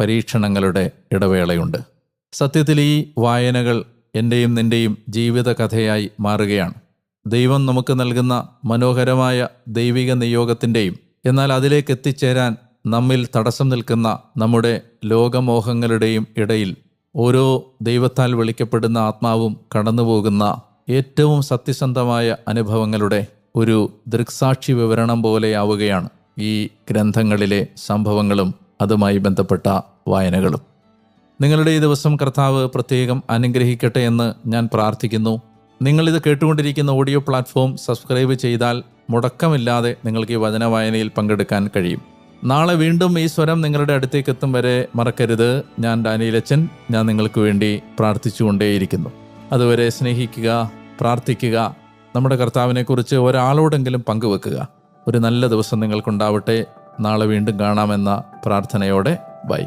പരീക്ഷണങ്ങളുടെ ഇടവേളയുണ്ട്. സത്യത്തിൽ ഈ വായനകൾ എൻ്റെയും നിൻ്റെയും ജീവിത കഥയായി മാറുകയാണ്. ദൈവം നമുക്ക് നൽകുന്ന മനോഹരമായ ദൈവിക നിയോഗത്തിൻ്റെയും എന്നാൽ അതിലേക്ക് എത്തിച്ചേരാൻ നമ്മിൽ തടസ്സം നിൽക്കുന്ന നമ്മുടെ ലോകമോഹങ്ങളുടെയും ഇടയിൽ ഓരോ ദൈവത്താൽ വിളിക്കപ്പെടുന്ന ആത്മാവും കടന്നുപോകുന്ന ഏറ്റവും സത്യസന്ധമായ അനുഭവങ്ങളുടെ ഒരു ദൃക്സാക്ഷി വിവരണം പോലെയാവുകയാണ് ഈ ഗ്രന്ഥങ്ങളിലെ സംഭവങ്ങളും അതുമായി ബന്ധപ്പെട്ട വായനകളും. നിങ്ങളുടെ ഈ ദിവസം കർത്താവ് പ്രത്യേകം അനുഗ്രഹിക്കട്ടെ എന്ന് ഞാൻ പ്രാർത്ഥിക്കുന്നു. നിങ്ങളിത് കേട്ടുകൊണ്ടിരിക്കുന്ന ഓഡിയോ പ്ലാറ്റ്ഫോം സബ്സ്ക്രൈബ് ചെയ്താൽ മുടക്കമില്ലാതെ നിങ്ങൾക്ക് ഈ വചന വായനയിൽ പങ്കെടുക്കാൻ കഴിയും. നാളെ വീണ്ടും ഈ സ്വരം നിങ്ങളുടെ അടുത്തേക്ക് എത്തും വരെ മറക്കരുത്. ഞാൻ ഡാനിയലച്ചൻ. ഞാൻ നിങ്ങൾക്ക് വേണ്ടി പ്രാർത്ഥിച്ചുകൊണ്ടേയിരിക്കുന്നു. അതുവരെ സ്നേഹിക്കുക, പ്രാർത്ഥിക്കുക, നമ്മുടെ കർത്താവിനെക്കുറിച്ച് ഒരാളോടെങ്കിലും പങ്കുവെക്കുക. ഒരു നല്ല ദിവസം നിങ്ങൾക്കുണ്ടാവട്ടെ. നാളെ വീണ്ടും കാണാമെന്ന പ്രാർത്ഥനയോടെ ബൈ.